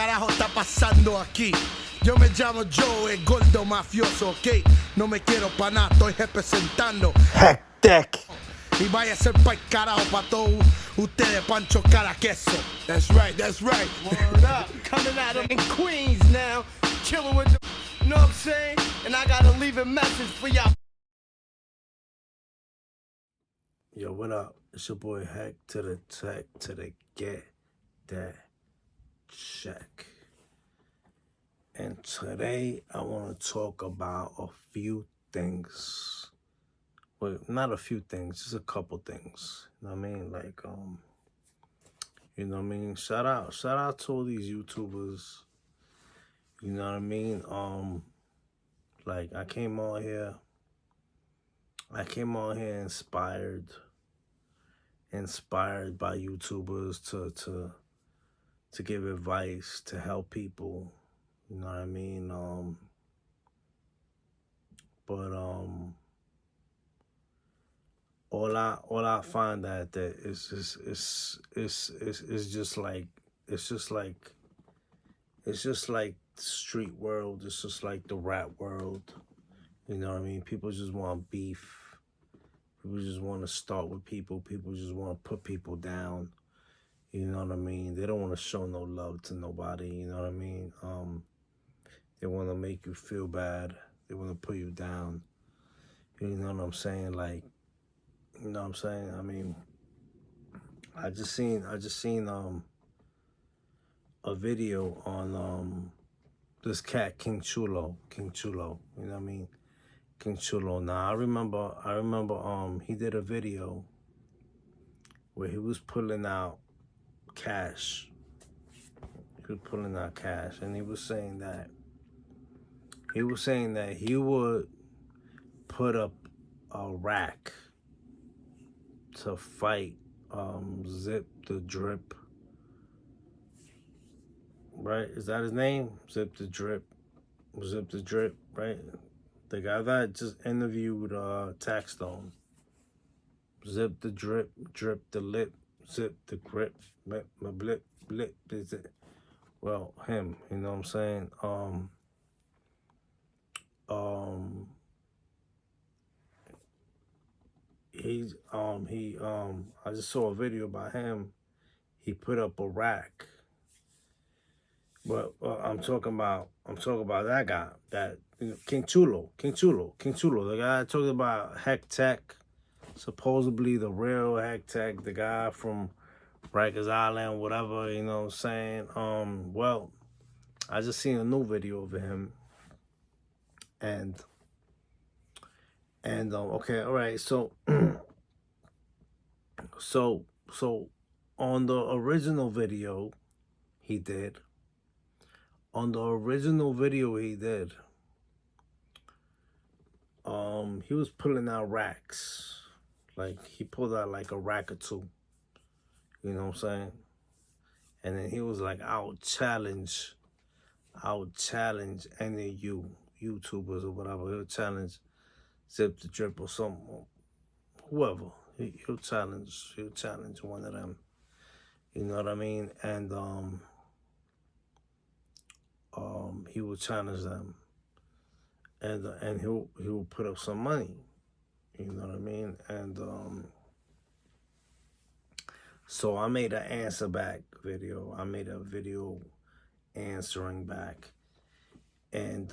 carajo está pasando aquí? Yo me llamo Joe, el gordo mafioso, ok. No me quiero pa' nada, estoy representando. Hectic. Y vaya a ser pa'l carajo pa' todos ustedes, Pancho Cara Queso. That's right, that's right. Word up. Coming out of in Queens now. Chilling with the, you know what I'm saying? And I gotta leave a message for y'all. Yo, what up? It's your boy Heck to the tech to the get that check. And today I want to talk about a few things. Well, not a few things, just a couple things. You know what I mean? Like, you know what I mean? Shout out to all these YouTubers. You know what I mean? Like I came on here inspired by YouTubers to give advice, to help people. You know what I mean? All I find that it's just like the street world. It's just like the rap world. You know what I mean? People just want beef. People just want to start with people. People just want to put people down. You know what I mean? They don't want to show no love to nobody. You know what I mean? They want to make you feel bad. They want to put you down. You know what I'm saying? Like, you know what I'm saying? I mean, I just seen a video on this cat King Chulo. You know what I mean? King Chulo. Now I remember he did a video where he was pulling out cash. And he was saying that he would put up a rack to fight Zip the Drip. Right? Is that his name? Zip the Drip, right? The guy that just interviewed Taxstone. Zip the Drip, drip the lip, zip the grip, my blip, is it? Well, him, you know what I'm saying? I just saw a video about him. He put up a rack. But I'm talking about that guy, that King Chulo, the guy I talked about, Heck Tech, supposedly the real Heck Tech, the guy from Rikers Island, whatever, you know what I'm saying? Well, I just seen a new video of him, and okay, all right, so so on the original video he did. He was pulling out racks. Like, he pulled out like a rack or two. You know what I'm saying? And then he was like, I'll challenge any of you YouTubers or whatever. He'll challenge Zip the Drip or something. Whoever. He'll challenge one of them. You know what I mean? And he will challenge them, and he'll put up some money, you know what I mean? And so I made an answer back video. I made a video answering back, and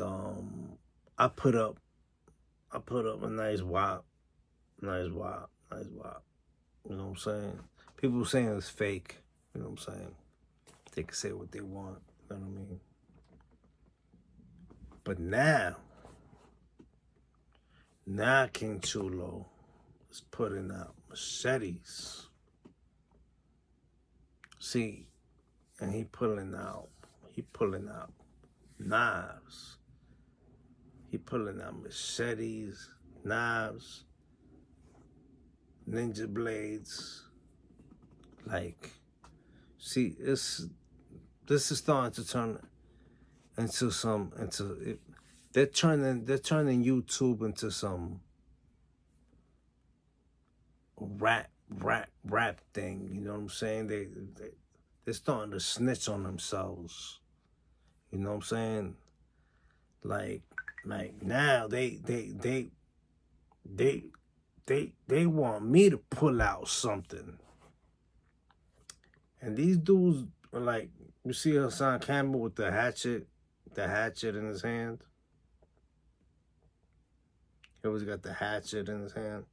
I put up a nice wop. You know what I'm saying? People saying it's fake. You know what I'm saying? They can say what they want. You know what I mean? But now King Chulo is putting out machetes. See, and he pulling out knives. He pulling out machetes, knives, ninja blades. Like, see, this is starting to turn they're turning YouTube into some rap thing. You know what I'm saying? They're starting to snitch on themselves. You know what I'm saying? Like now they want me to pull out something. And these dudes are like, you see Hassan Campbell with the hatchet in his hand? He always got the hatchet in his hand,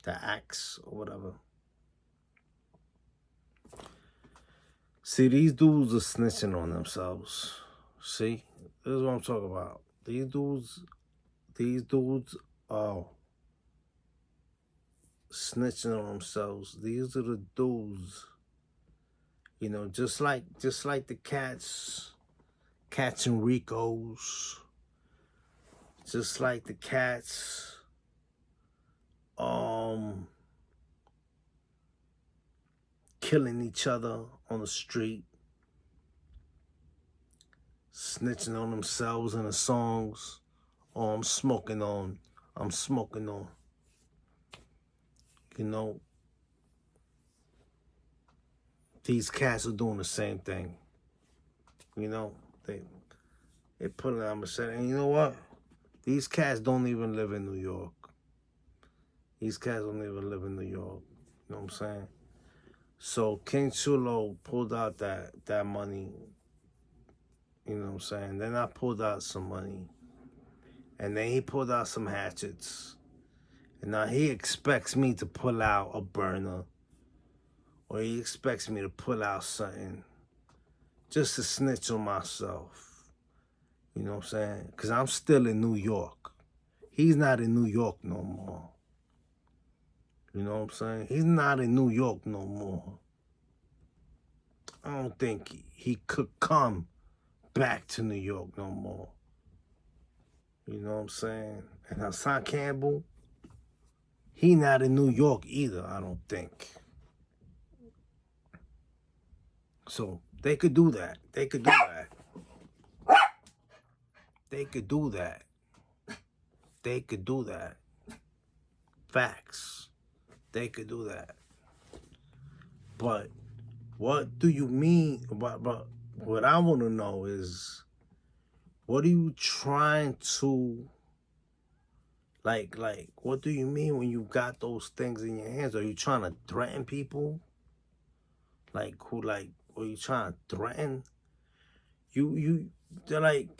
the axe or whatever. See, these dudes are snitching on themselves. See, this is what I'm talking about. These dudes are snitching on themselves. These are the dudes, you know, just like the cats catching Ricos, just like the cats killing each other on the street, snitching on themselves in the songs. Oh, I'm smoking on. You know, these cats are doing the same thing. You know, they put it on the set. And you know what? These cats don't even live in New York. These cats don't even live in New York. You know what I'm saying? So King Chulo pulled out that money. You know what I'm saying? Then I pulled out some money. And then he pulled out some hatchets. And now he expects me to pull out a burner. Or he expects me to pull out something just to snitch on myself. You know what I'm saying? Because I'm still in New York. He's not in New York no more. You know what I'm saying? He's not in New York no more. I don't think he could come back to New York no more. You know what I'm saying? And Hassan Campbell, he not in New York either, I don't think. So they could do that. They could do that. They could do that. They could do that. Facts. They could do that. But what do you mean? But what I want to know is, what are you trying to, like, what do you mean when you got those things in your hands? Are you trying to threaten people? Like, who, like, are you trying to threaten? They're like,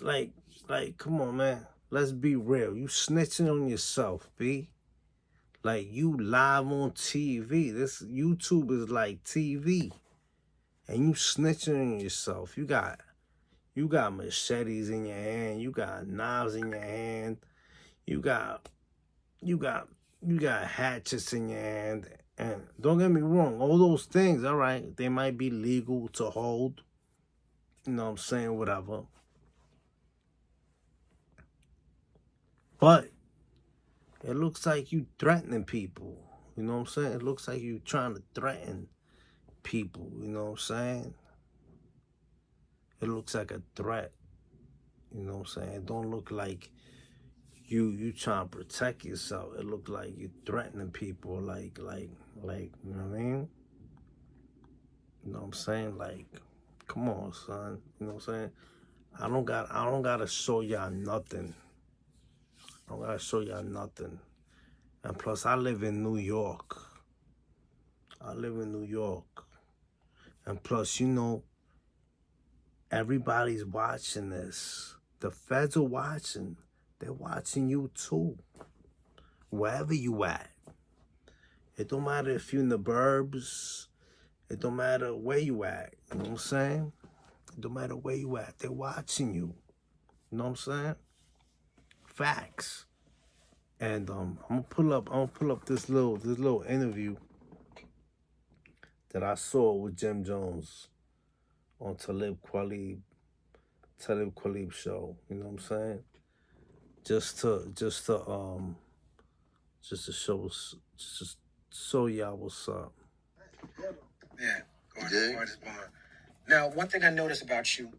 come on, man. Let's be real. You snitching on yourself, B. Like, you live on TV. This YouTube is like TV. And you snitching on yourself. You got machetes in your hand. You got knives in your hand. You got hatchets in your hand. And don't get me wrong, all those things, all right, they might be legal to hold. You know what I'm saying? Whatever. But it looks like you threatening people. You know what I'm saying? It looks like you trying to threaten people. You know what I'm saying? It looks like a threat. You know what I'm saying? It don't look like you trying to protect yourself. It look like you threatening people. Like, you know what I mean? You know what I'm saying? Like, come on, son. You know what I'm saying? I don't gotta show y'all nothing. I don't gotta show y'all nothing. And plus, I live in New York. And plus, you know, everybody's watching this. The feds are watching. They're watching you too. Wherever you at. It don't matter if you're in the burbs. It don't matter where you at. You know what I'm saying? It don't matter where you at. They're watching you. You know what I'm saying? Facts. And I'm gonna pull up this little interview that I saw with Jim Jones on Talib Kweli show. You know what I'm saying? Just to show y'all what's up. Yeah, going. Now, one thing I noticed about you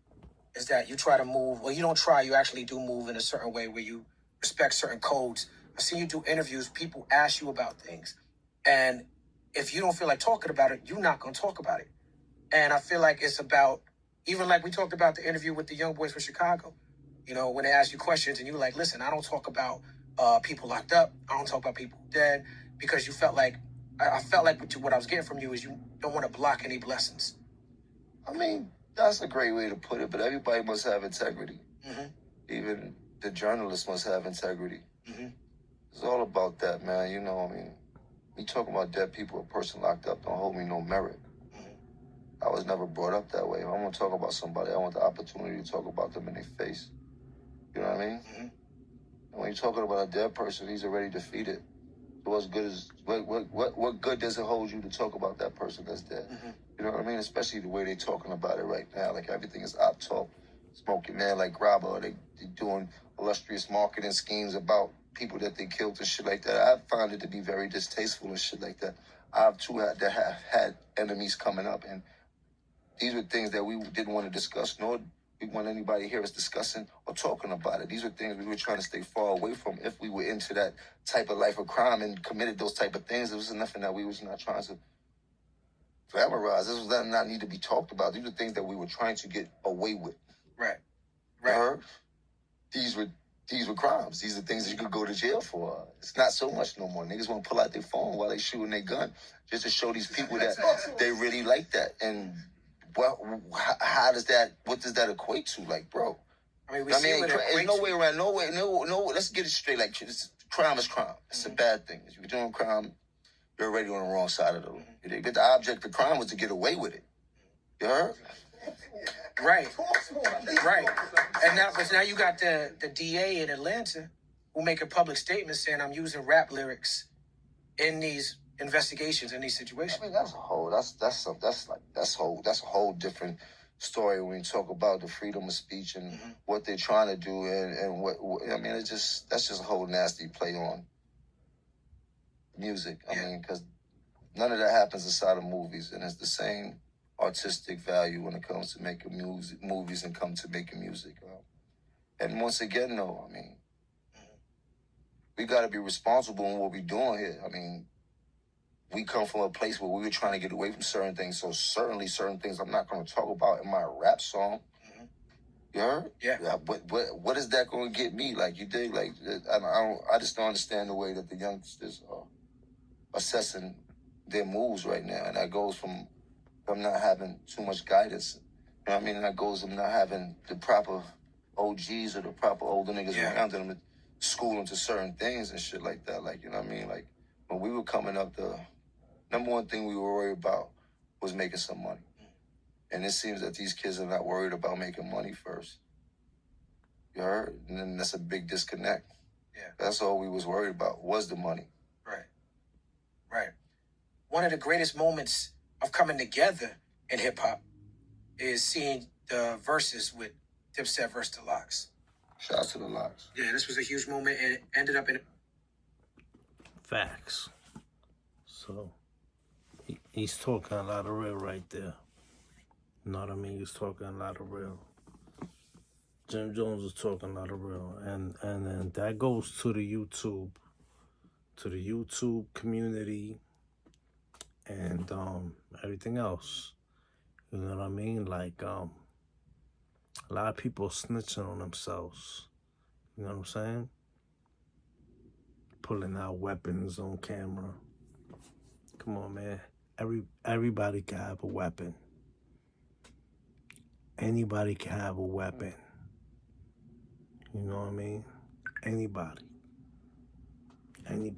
is that you try to move. Well, you don't try. You actually do move in a certain way where you respect certain codes. I've seen you do interviews. People ask you about things, and if you don't feel like talking about it, you're not gonna talk about it. And I feel like it's about Even like we talked about the interview with the young boys from Chicago. You know, when they ask you questions and you were like, listen, I don't talk about people locked up. I don't talk about people dead, because you felt like, I felt like what I was getting from you is you don't want to block any blessings. I mean, that's a great way to put it, but everybody must have integrity. Mm-hmm. Even the journalists must have integrity. Mm-hmm. It's all about that, man. You know, I mean, we talk about dead people, a person locked up don't hold me no merit. Mm-hmm. I was never brought up that way. If I'm going to talk about somebody, I want the opportunity to talk about them in their face. You know what I mean? Mm-hmm. And when you're talking about a dead person, he's already defeated. So what good does it hold you to talk about that person that's dead? Mm-hmm. You know what I mean? Especially the way they're talking about it right now. Like everything is op talk, smoking man like grabber. They doing illustrious marketing schemes about people that they killed and shit like that. I find it to be very distasteful and shit like that. I've too have had enemies coming up, and these were things that we didn't want to discuss, nor we want anybody to hear us discussing or talking about it. These were things we were trying to stay far away from. If we were into that type of life of crime and committed those type of things, there was nothing that we was not trying to glamorize. This was not need to be talked about. These were things that we were trying to get away with. Right. You heard? These were crimes. These are things that you could go to jail for. It's not so much no more. Niggas want to pull out their phone while they shooting their gun just to show these people that they really like that. And how does that? What does that equate to? Like, bro. I mean, there's no way around. No way. No. Let's get it straight. Like, crime is crime. It's a bad thing. If you're doing crime, you're already on the wrong side of the road. But the object of crime was to get away with it. You heard? Right. And now you got the DA in Atlanta who make a public statement saying I'm using rap lyrics in these investigations, in these situations. I mean, that's a whole different story when you talk about the freedom of speech and what they're trying to do and what I mean. That's just a whole nasty play on music. I mean, because none of that happens inside of movies, and it's the same artistic value when it comes to making movies and come to making music. And once again, no, I mean, we got to be responsible in what we're doing here. I mean, we come from a place where we were trying to get away from certain things, so certainly certain things I'm not going to talk about in my rap song. You heard? Yeah. What is that going to get me? Like, you dig? Like, I just don't understand the way that the youngsters are assessing their moves right now, and that goes from them not having too much guidance. You know what I mean? And that goes from not having the proper OGs or the proper older niggas around them to school them to certain things and shit like that. Like, you know what I mean? Like, when we were coming up, the number one thing we were worried about was making some money. And it seems that these kids are not worried about making money first. You heard? And then that's a big disconnect. Yeah. That's all we was worried about, was the money. Right. One of the greatest moments of coming together in hip hop is seeing the verses with Dipset versus the Lox. Shout out to the Lox. Yeah, this was a huge moment, and it ended up in Facts. So he's talking a lot of real right there. You know what I mean? He's talking a lot of real. Jim Jones is talking a lot of real, and then that goes to the YouTube community, and everything else. You know what I mean? Like a lot of people snitching on themselves. You know what I'm saying? Pulling out weapons on camera. Come on, man. Everybody can have a weapon. Anybody can have a weapon. You know what I mean? Anybody. You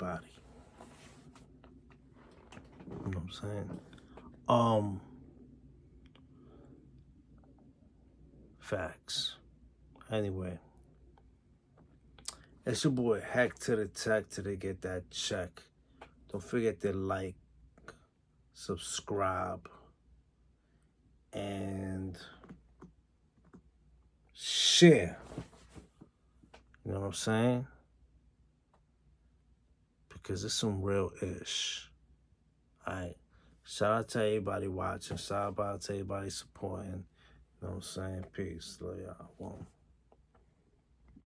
know what I'm saying? Facts. Anyway. It's your boy Hack to the Tech till they get that check. Don't forget to like, subscribe, and share. You know what I'm saying? Because it's some real ish. Alright. Shout out to everybody watching. Shout out to everybody supporting. You know what I'm saying? Peace. Love y'all. One.